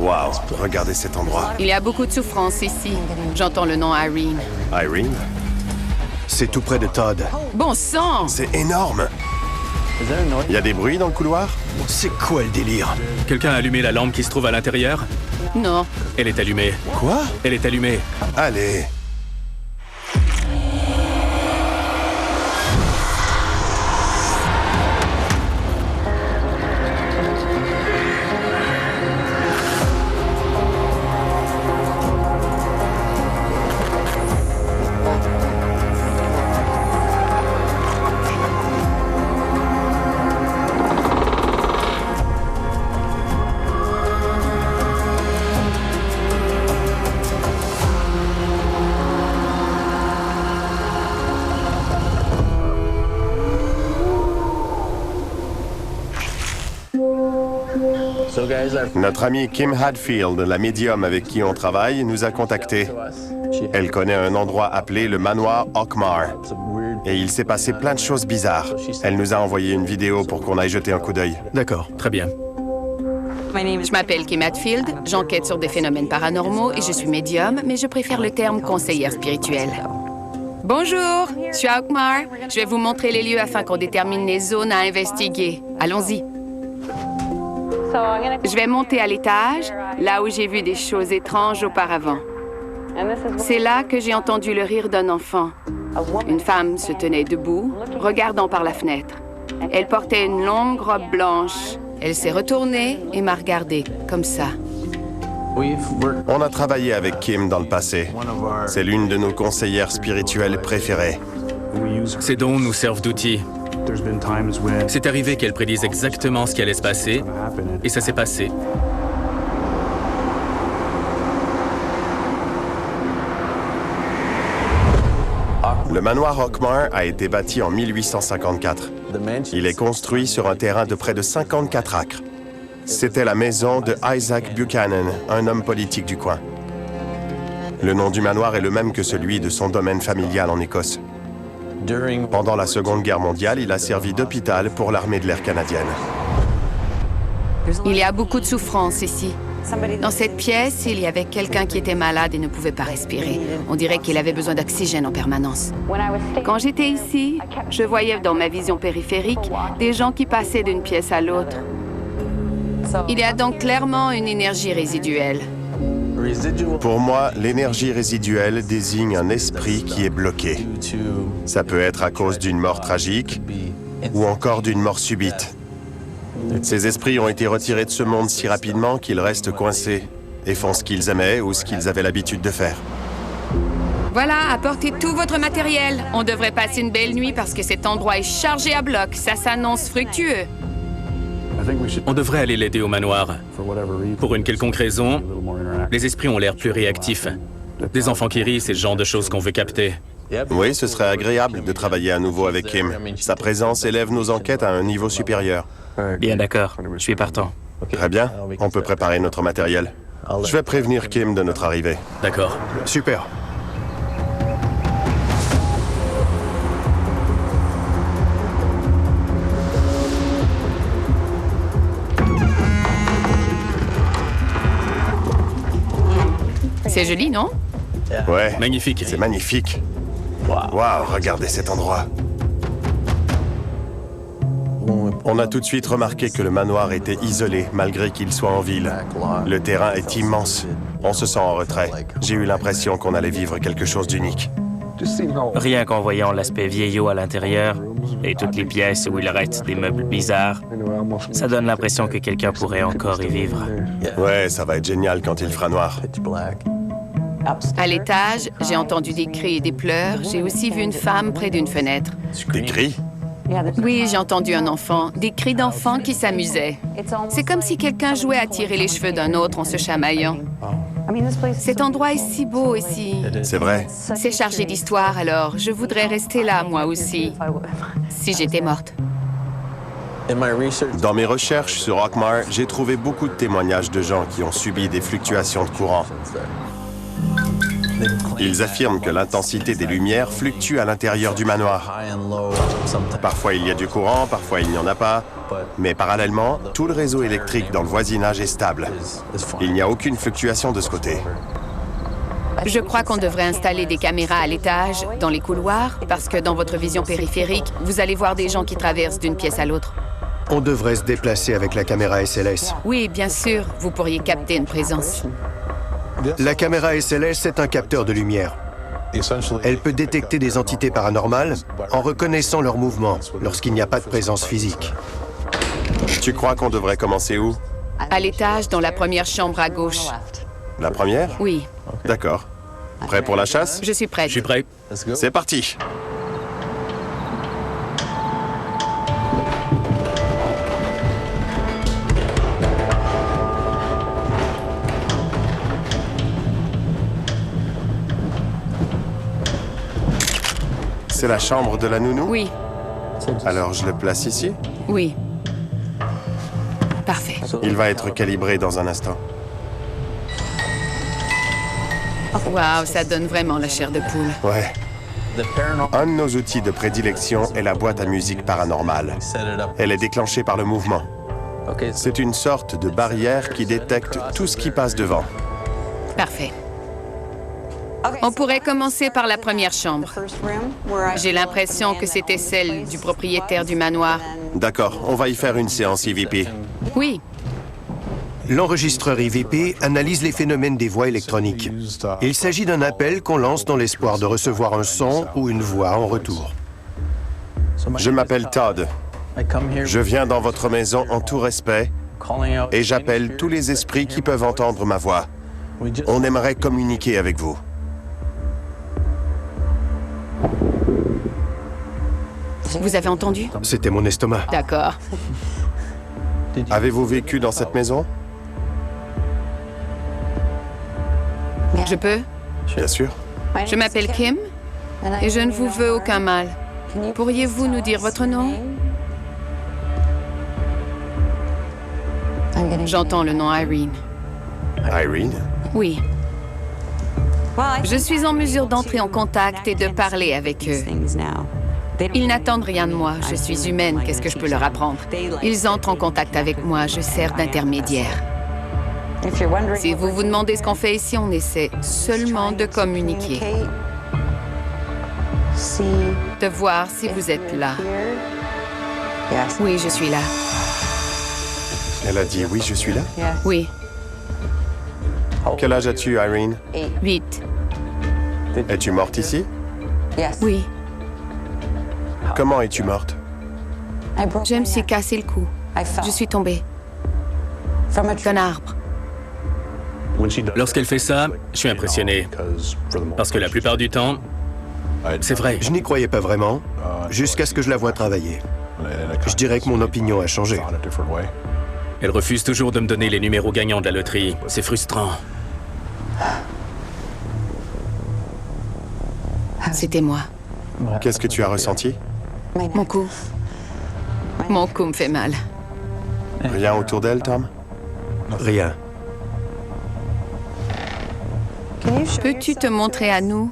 Wow, regardez cet endroit. Il y a beaucoup de souffrance ici. J'entends le nom Irene. Irene? C'est tout près de Todd. Bon sang! C'est énorme! Il y a des bruits dans le couloir? C'est quoi le délire? Quelqu'un a allumé la lampe qui se trouve à l'intérieur? Non. Elle est allumée. Quoi? Elle est allumée. Allez! Notre amie Kim Hadfield, la médium avec qui on travaille, nous a contactés. Elle connaît un endroit appelé le manoir Ockmar. Et il s'est passé plein de choses bizarres. Elle nous a envoyé une vidéo pour qu'on aille jeter un coup d'œil. D'accord. Très bien. Je m'appelle Kim Hadfield, j'enquête sur des phénomènes paranormaux et je suis médium, mais je préfère le terme conseillère spirituelle. Bonjour, je suis à Ockmar. Je vais vous montrer les lieux afin qu'on détermine les zones à investiguer. Allons-y. Je vais monter à l'étage, là où j'ai vu des choses étranges auparavant. C'est là que j'ai entendu le rire d'un enfant. Une femme se tenait debout, regardant par la fenêtre. Elle portait une longue robe blanche. Elle s'est retournée et m'a regardée, comme ça. On a travaillé avec Kim dans le passé. C'est l'une de nos conseillères spirituelles préférées. Ces dons nous servent d'outils. C'est arrivé qu'elle prédise exactement ce qui allait se passer, et ça s'est passé. Le manoir Ockmar a été bâti en 1854. Il est construit sur un terrain de près de 54 acres. C'était la maison de Isaac Buchanan, un homme politique du coin. Le nom du manoir est le même que celui de son domaine familial en Écosse. Pendant la Seconde Guerre mondiale, il a servi d'hôpital pour l'armée de l'air canadienne. Il y a beaucoup de souffrance ici. Dans cette pièce, il y avait quelqu'un qui était malade et ne pouvait pas respirer. On dirait qu'il avait besoin d'oxygène en permanence. Quand j'étais ici, je voyais dans ma vision périphérique des gens qui passaient d'une pièce à l'autre. Il y a donc clairement une énergie résiduelle. Pour moi, l'énergie résiduelle désigne un esprit qui est bloqué. Ça peut être à cause d'une mort tragique ou encore d'une mort subite. Ces esprits ont été retirés de ce monde si rapidement qu'ils restent coincés et font ce qu'ils aimaient ou ce qu'ils avaient l'habitude de faire. Voilà, apportez tout votre matériel. On devrait passer une belle nuit parce que cet endroit est chargé à bloc. Ça s'annonce fructueux. On devrait aller l'aider au manoir. Pour une quelconque raison, les esprits ont l'air plus réactifs. Des enfants qui rient, c'est le genre de choses qu'on veut capter. Oui, ce serait agréable de travailler à nouveau avec Kim. Sa présence élève nos enquêtes à un niveau supérieur. Bien d'accord, je suis partant. Très bien, on peut préparer notre matériel. Je vais prévenir Kim de notre arrivée. D'accord. Super. C'est joli, non? Ouais, Magnifique. c'est magnifique. Waouh, regardez cet endroit. On a tout de suite remarqué que le manoir était isolé, malgré qu'il soit en ville. Le terrain est immense. On se sent en retrait. J'ai eu l'impression qu'on allait vivre quelque chose d'unique. Rien qu'en voyant l'aspect vieillot à l'intérieur et toutes les pièces où il reste des meubles bizarres, ça donne l'impression que quelqu'un pourrait encore y vivre. Ouais, ça va être génial quand il fera noir. À l'étage, j'ai entendu des cris et des pleurs. J'ai aussi vu une femme près d'une fenêtre. Des cris? Oui, j'ai entendu un enfant, des cris d'enfants qui s'amusaient. C'est comme si quelqu'un jouait à tirer les cheveux d'un autre en se chamaillant. Cet endroit est si beau ici. C'est vrai. C'est chargé d'histoire, alors je voudrais rester là, moi aussi, si j'étais morte. Dans mes recherches sur Ockmar, j'ai trouvé beaucoup de témoignages de gens qui ont subi des fluctuations de courant. Ils affirment que l'intensité des lumières fluctue à l'intérieur du manoir. Parfois il y a du courant, parfois il n'y en a pas. Mais parallèlement, tout le réseau électrique dans le voisinage est stable. Il n'y a aucune fluctuation de ce côté. Je crois qu'on devrait installer des caméras à l'étage, dans les couloirs, parce que dans votre vision périphérique, vous allez voir des gens qui traversent d'une pièce à l'autre. On devrait se déplacer avec la caméra SLS. Oui, bien sûr, vous pourriez capter une présence. La caméra SLS est un capteur de lumière. Elle peut détecter des entités paranormales en reconnaissant leurs mouvements lorsqu'il n'y a pas de présence physique. Tu crois qu'on devrait commencer où? À l'étage, dans la première chambre à gauche. La première? Oui, D'accord. Prêt pour la chasse? je suis prête. Je suis prêt. C'est parti! C'est la chambre de la nounou? Oui, Alors je le place ici? oui. Parfait. Il va être calibré dans un instant. Waouh, ça donne vraiment la chair de poule. Ouais. Un de nos outils de prédilection est la boîte à musique paranormale. Elle est déclenchée par le mouvement. C'est une sorte de barrière qui détecte tout ce qui passe devant. Parfait. On pourrait commencer par la première chambre. J'ai l'impression que c'était celle du propriétaire du manoir. D'accord, on va y faire une séance EVP. Oui, L'enregistreur EVP analyse les phénomènes des voix électroniques. Il s'agit d'un appel qu'on lance dans l'espoir de recevoir un son ou une voix en retour. Je m'appelle Todd. Je viens dans votre maison en tout respect et j'appelle tous les esprits qui peuvent entendre ma voix. On aimerait communiquer avec vous. vous avez entendu? C'était mon estomac. D'accord. Avez-vous vécu dans cette maison? Je peux? Bien sûr. Je m'appelle Kim et je ne vous veux aucun mal. Pourriez-vous nous dire votre nom? J'entends le nom Irene. Irene? Oui. Je suis en mesure d'entrer en contact et de parler avec eux. Ils n'attendent rien de moi. Je suis humaine. Qu'est-ce que je peux leur apprendre? Ils entrent en contact avec moi. Je sers d'intermédiaire. Si vous vous demandez ce qu'on fait ici, on essaie seulement de communiquer. De voir si vous êtes là. Oui, je suis là. Elle a dit oui, je suis là. Oui, Quel âge as-tu, Irene? 8. Es-tu morte ici? Oui, Comment es-tu morte? je me suis cassé le cou. Je suis tombée d'un arbre. Lorsqu'elle fait ça, je suis impressionné. Parce que la plupart du temps, c'est vrai. Je n'y croyais pas vraiment, jusqu'à ce que je la voie travailler. Je dirais que mon opinion a changé. Elle refuse toujours de me donner les numéros gagnants de la loterie. C'est frustrant. C'était moi. Qu'est-ce que tu as ressenti? Mon cou. Mon cou me fait mal. Rien autour d'elle, Tom? Rien. Peux-tu te montrer à nous?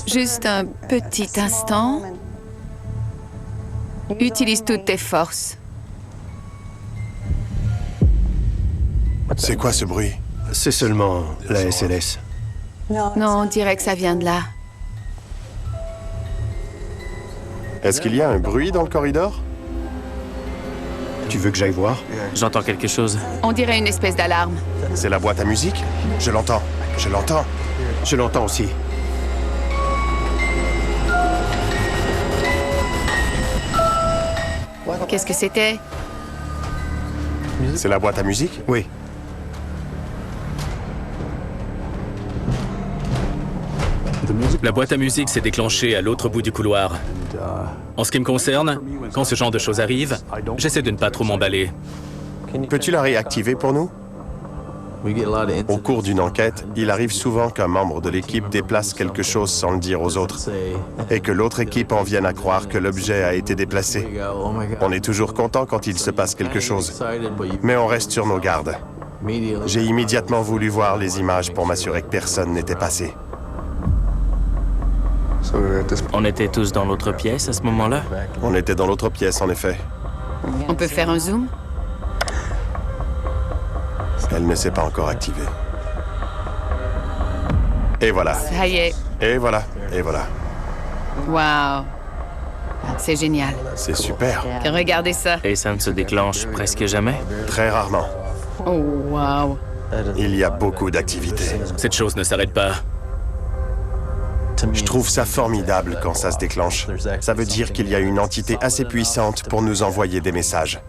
Juste un petit instant. Utilise toutes tes forces. C'est quoi ce bruit? C'est seulement la SLS. Non, on dirait que ça vient de là. Est-ce qu'il y a un bruit dans le corridor? Tu veux que j'aille voir? J'entends quelque chose. On dirait une espèce d'alarme. C'est la boîte à musique? Je l'entends. Je l'entends. Je l'entends aussi. Qu'est-ce que c'était? C'est la boîte à musique? Oui. La boîte à musique s'est déclenchée à l'autre bout du couloir. En ce qui me concerne, quand ce genre de choses arrive, j'essaie de ne pas trop m'emballer. Peux-tu la réactiver pour nous? Au cours d'une enquête, il arrive souvent qu'un membre de l'équipe déplace quelque chose sans le dire aux autres et que l'autre équipe en vienne à croire que l'objet a été déplacé. On est toujours content quand il se passe quelque chose, mais on reste sur nos gardes. J'ai immédiatement voulu voir les images pour m'assurer que personne n'était passé. On était tous dans l'autre pièce à ce moment-là? On était dans l'autre pièce, en effet. On peut faire un zoom? Elle ne s'est pas encore activée. Et voilà. Ça y est. Et voilà. Et voilà. Wow. C'est génial. C'est super. Regardez ça. Et ça ne se déclenche presque jamais? Très rarement. Oh, wow. Il y a beaucoup d'activités. Cette chose ne s'arrête pas. Je trouve ça formidable quand ça se déclenche. Ça veut dire qu'il y a une entité assez puissante pour nous envoyer des messages.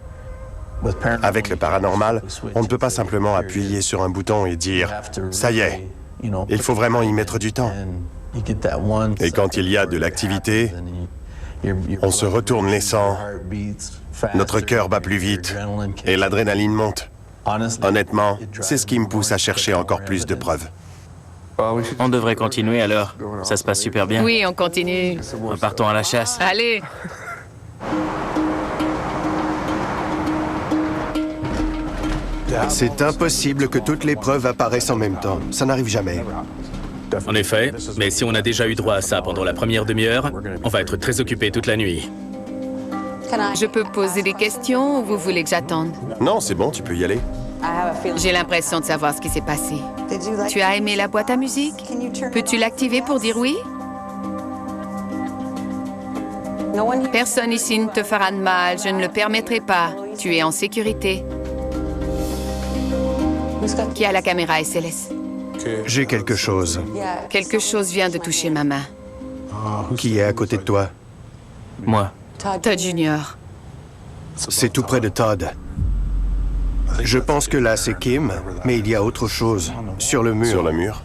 Avec le paranormal, on ne peut pas simplement appuyer sur un bouton et dire « ça y est ». Il faut vraiment y mettre du temps. Et quand il y a de l'activité, on se retourne les sangs, notre cœur bat plus vite et l'adrénaline monte. Honnêtement, c'est ce qui me pousse à chercher encore plus de preuves. On devrait continuer alors. Ça se passe super bien. Oui, on continue. Partons à la chasse. Allez. C'est impossible que toutes les preuves apparaissent en même temps. Ça n'arrive jamais. En effet, mais si on a déjà eu droit à ça pendant la première demi-heure, on va être très occupé toute la nuit. Je peux poser des questions ou vous voulez que j'attende? Non, c'est bon, tu peux y aller. J'ai l'impression de savoir ce qui s'est passé. Tu as aimé la boîte à musique? Peux-tu l'activer pour dire oui? Personne ici ne te fera de mal, je ne le permettrai pas. Tu es en sécurité. Qui a la caméra SLS? J'ai quelque chose. Quelque chose vient de toucher ma main. Qui est à côté de toi? Moi. Todd Junior. C'est tout près de Todd. Je pense que là, c'est Kim, mais il y a autre chose. Sur le mur. Sur le mur.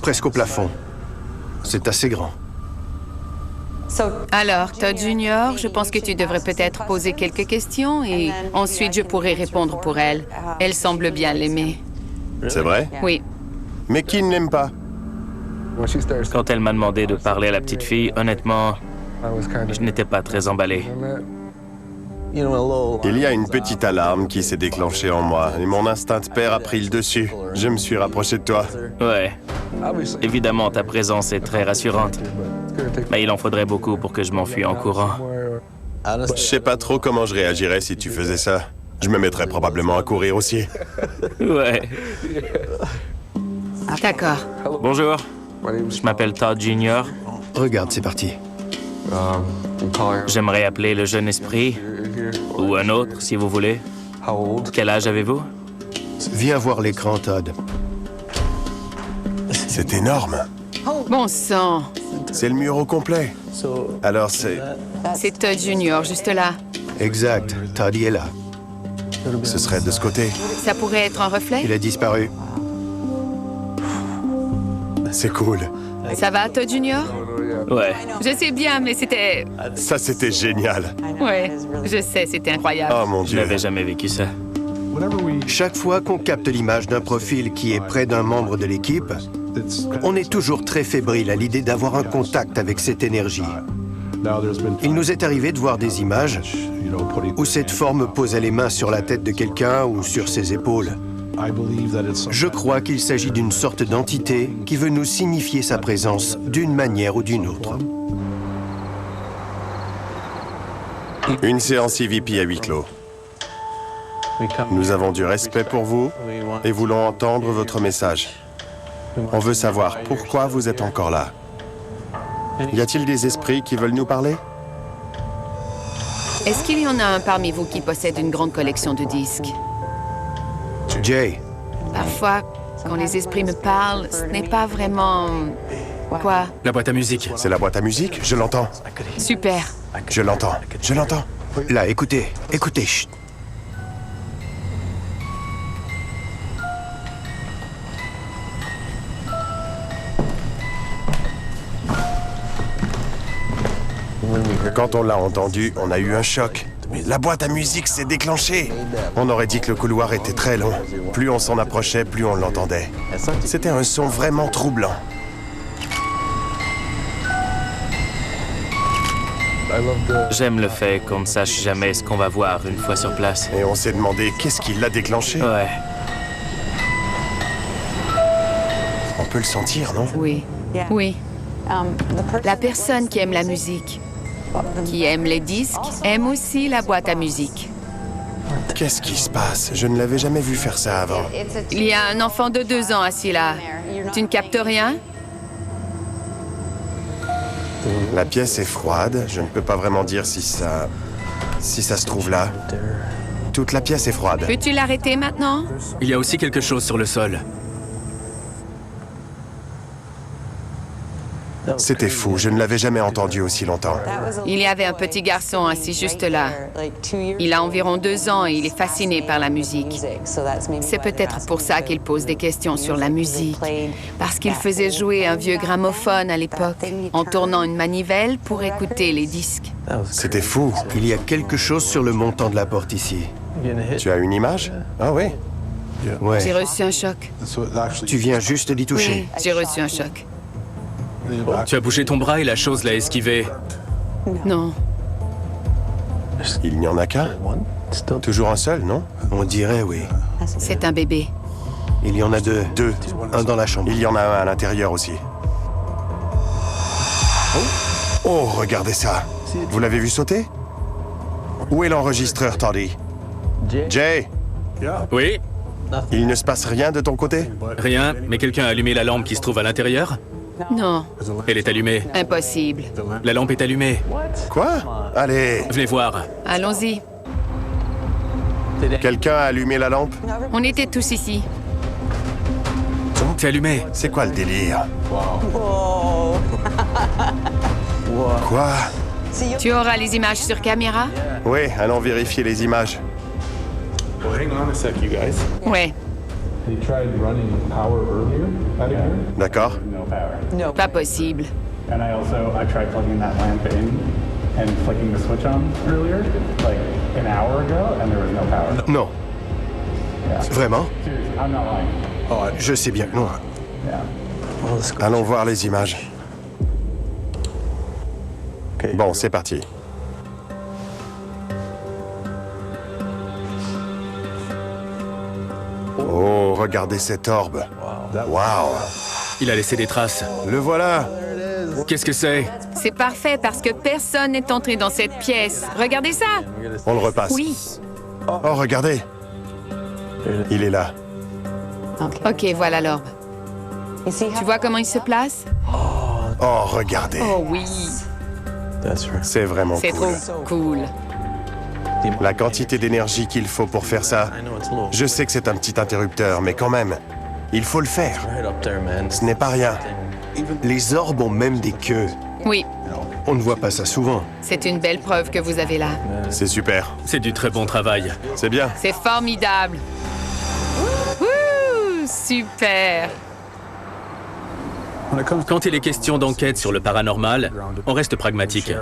Presque au plafond. C'est assez grand. Alors, Todd Junior, je pense que tu devrais peut-être poser quelques questions et ensuite je pourrai répondre pour elle. Elle semble bien l'aimer. C'est vrai? Oui. Mais qui ne l'aime pas? Quand elle m'a demandé de parler à la petite fille, honnêtement, je n'étais pas très emballé. Il y a une petite alarme qui s'est déclenchée en moi et mon instinct de père a pris le dessus. Je me suis rapproché de toi. Ouais. Évidemment, ta présence est très rassurante. Mais il en faudrait beaucoup pour que je m'enfuie en courant. Je sais pas trop comment je réagirais si tu faisais ça. Je me mettrais probablement à courir aussi. Ouais. D'accord. Bonjour. Je m'appelle Todd Junior. Regarde, c'est parti. J'aimerais appeler le jeune esprit. Ou un autre, si vous voulez. Quel âge avez-vous? Viens voir l'écran, Todd. C'est énorme. Bon sang. C'est le mur au complet. Alors c'est... C'est Todd Junior, juste là. Exact. Todd y est là. Ce serait de ce côté. Ça pourrait être un reflet? Il a disparu. C'est cool. Ça va, Todd Junior? Ouais. Je sais bien, mais c'était... Ça, c'était génial. Ouais, je sais, c'était incroyable. Oh mon Je Dieu. n'avais jamais vécu ça. Chaque fois qu'on capte l'image d'un profil qui est près d'un membre de l'équipe, on est toujours très fébrile à l'idée d'avoir un contact avec cette énergie. Il nous est arrivé de voir des images où cette forme posait les mains sur la tête de quelqu'un ou sur ses épaules. Je crois qu'il s'agit d'une sorte d'entité qui veut nous signifier sa présence d'une manière ou d'une autre. Une séance EVP à huis clos. Nous avons du respect pour vous et voulons entendre votre message. On veut savoir pourquoi vous êtes encore là. Y a-t-il des esprits qui veulent nous parler? Est-ce qu'il y en a un parmi vous qui possède une grande collection de disques? Jay, Parfois, quand les esprits me parlent, ce n'est pas vraiment... Quoi? La boîte à musique. C'est la boîte à musique? Je l'entends. Super. Je l'entends. Je l'entends. là, écoutez, écoutez, chut. Quand on l'a entendu, on a eu un choc. La boîte à musique s'est déclenchée. On aurait dit que le couloir était très long. Plus on s'en approchait, plus on l'entendait. C'était un son vraiment troublant. J'aime le fait qu'on ne sache jamais ce qu'on va voir une fois sur place. Et on s'est demandé qu'est-ce qui l'a déclenché. Ouais. On peut le sentir, non? Oui. Oui. La personne qui aime la musique qui aime les disques, aime aussi la boîte à musique. Qu'est-ce qui se passe? Je ne l'avais jamais vu faire ça avant. Il y a un enfant de 2 ans assis là. Tu ne captes rien? La pièce est froide. Je ne peux pas vraiment dire si ça se trouve là. Toute la pièce est froide. Peux-tu l'arrêter maintenant? Il y a aussi quelque chose sur le sol. C'était fou. Je ne l'avais jamais entendu aussi longtemps. Il y avait un petit garçon assis juste là. Il a environ 2 ans et il est fasciné par la musique. C'est peut-être pour ça qu'il pose des questions sur la musique. Parce qu'il faisait jouer un vieux gramophone à l'époque, en tournant une manivelle pour écouter les disques. C'était fou. Il y a quelque chose sur le montant de la porte ici. Tu as une image? Ah oui. J'ai Ouais. reçu un choc. Tu viens juste d'y toucher. Oui, j'ai reçu un choc. Tu as bougé ton bras et la chose l'a esquivé. Non. Il n'y en a qu'un? Toujours un seul, non? On dirait, oui. C'est un bébé. Il y en a deux. Deux. Un dans la chambre. Il y en a un à l'intérieur aussi. Oh, regardez ça. Vous l'avez vu sauter? Où est l'enregistreur, Toddy? Jay, Oui? il ne se passe rien de ton côté? Rien, mais quelqu'un a allumé la lampe qui se trouve à l'intérieur? Non, Elle est allumée. impossible. La lampe est allumée. Quoi? Allez, Venez voir. Allons-y. quelqu'un a allumé la lampe? On était tous ici. C'est allumé. C'est quoi le délire? Quoi? Tu auras les images sur caméra? Oui, allons vérifier les images. Well, hang on a sec, you guys. Ouais, They tried running power earlier out of here. D'accord. No power. pas possible. And I tried plugging that lamp in and flicking the switch on earlier, like an hour ago, and there was no power. Non. Vraiment? Seriously, I'm not lying. Je sais bien que non. Yeah. Allons voir les images. Bon, c'est parti. Oh, regardez cet orbe. Waouh! Il a laissé des traces. Le voilà! Qu'est-ce que c'est? C'est parfait parce que personne n'est entré dans cette pièce. Regardez ça! On le repasse. Oui. Oh, regardez! Il est là. Ok, voilà l'orbe. Tu vois comment il se place? Oh, regardez. Oh oui, C'est vraiment c'est cool. trop cool. La quantité d'énergie qu'il faut pour faire ça. Je sais que c'est un petit interrupteur, mais quand même, il faut le faire. Ce n'est pas rien. Les orbes ont même des queues. Oui, On ne voit pas ça souvent. c'est une belle preuve que vous avez là. C'est super. C'est du très bon travail. C'est bien. C'est formidable. Wouh, super. Quand il est question d'enquête sur le paranormal, on reste pragmatique.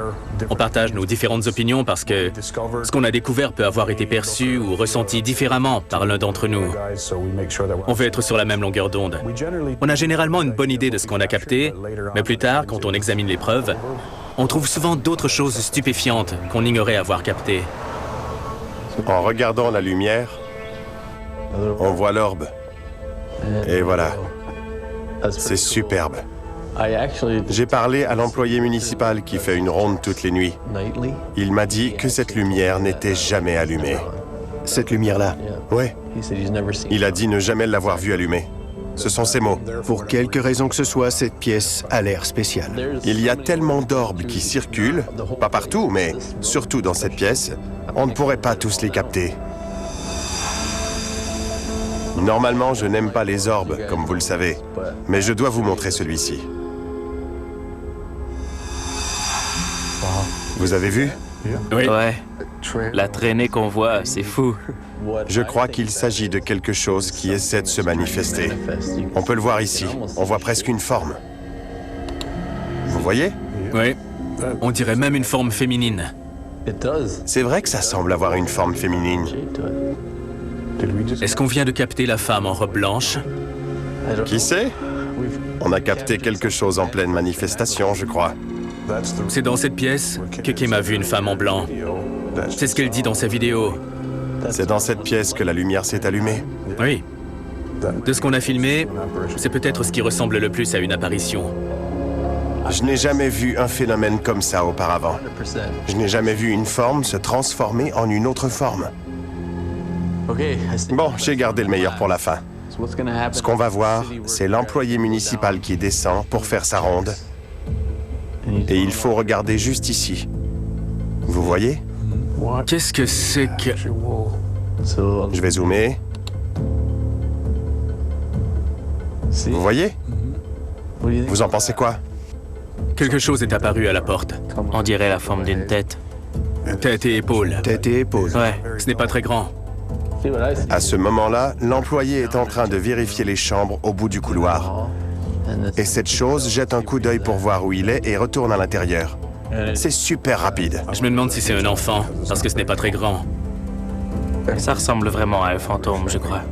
On partage nos différentes opinions parce que ce qu'on a découvert peut avoir été perçu ou ressenti différemment par l'un d'entre nous. On veut être sur la même longueur d'onde. On a généralement une bonne idée de ce qu'on a capté, mais plus tard, quand on examine les preuves, on trouve souvent d'autres choses stupéfiantes qu'on ignorait avoir captées. En regardant la lumière, on voit l'orbe. Et voilà. C'est superbe. J'ai parlé à l'employé municipal qui fait une ronde toutes les nuits. Il m'a dit que cette lumière n'était jamais allumée. Cette lumière-là, Ouais, il a dit ne jamais l'avoir vue allumée. Ce sont ses mots. pour quelque raison que ce soit, cette pièce a l'air spéciale. Il y a tellement d'orbes qui circulent, pas partout, mais surtout dans cette pièce, on ne pourrait pas tous les capter. Normalement, je n'aime pas les orbes, comme vous le savez, mais je dois vous montrer celui-ci. Vous avez vu? Oui. Ouais. La traînée qu'on voit, c'est fou. Je crois qu'il s'agit de quelque chose qui essaie de se manifester. On peut le voir ici. On voit presque une forme. Vous voyez? Oui. On dirait même une forme féminine. C'est vrai que ça semble avoir une forme féminine. Est-ce qu'on vient de capter la femme en robe blanche? Qui sait? On a capté quelque chose en pleine manifestation, je crois. C'est dans cette pièce que Kim a vu une femme en blanc. C'est ce qu'elle dit dans sa vidéo. C'est dans cette pièce que la lumière s'est allumée. Oui. De ce qu'on a filmé, c'est peut-être ce qui ressemble le plus à une apparition. Je n'ai jamais vu un phénomène comme ça auparavant. Je n'ai jamais vu une forme se transformer en une autre forme. Bon, j'ai gardé le meilleur pour la fin. Ce qu'on va voir, c'est l'employé municipal qui descend pour faire sa ronde. Et il faut regarder juste ici. Vous voyez? Qu'est-ce que c'est que... Je vais zoomer. Vous voyez? Vous en pensez quoi? Quelque chose est apparu à la porte. On dirait la forme d'une tête. Tête et épaules. Tête et épaules. Ouais. Ce n'est pas très grand. À ce moment-là, l'employé est en train de vérifier les chambres au bout du couloir. Et cette chose jette un coup d'œil pour voir où il est et retourne à l'intérieur. C'est super rapide. Je me demande si c'est un enfant, parce que ce n'est pas très grand. Ça ressemble vraiment à un fantôme, je crois.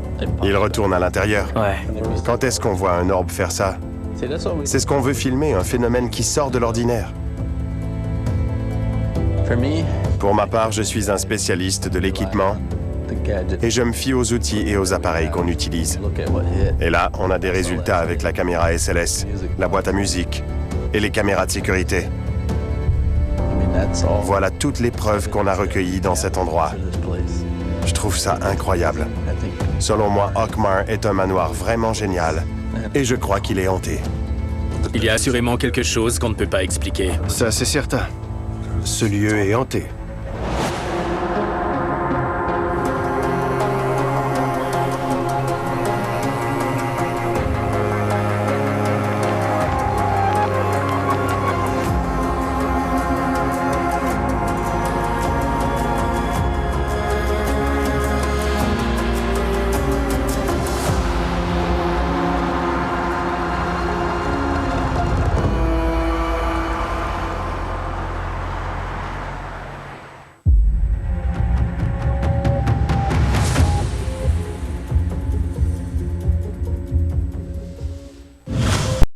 Il retourne à l'intérieur. Ouais. Quand est-ce qu'on voit un orbe faire ça? C'est ce qu'on veut filmer, un phénomène qui sort de l'ordinaire. Pour ma part, je suis un spécialiste de l'équipement et je me fie aux outils et aux appareils qu'on utilise. Et là, on a des résultats avec la caméra SLS, la boîte à musique et les caméras de sécurité. Voilà toutes les preuves qu'on a recueillies dans cet endroit. Je trouve ça incroyable. Selon moi, Hawkmar est un manoir vraiment génial. Et je crois qu'il est hanté. Il y a assurément quelque chose qu'on ne peut pas expliquer. Ça, c'est certain. Ce lieu est hanté.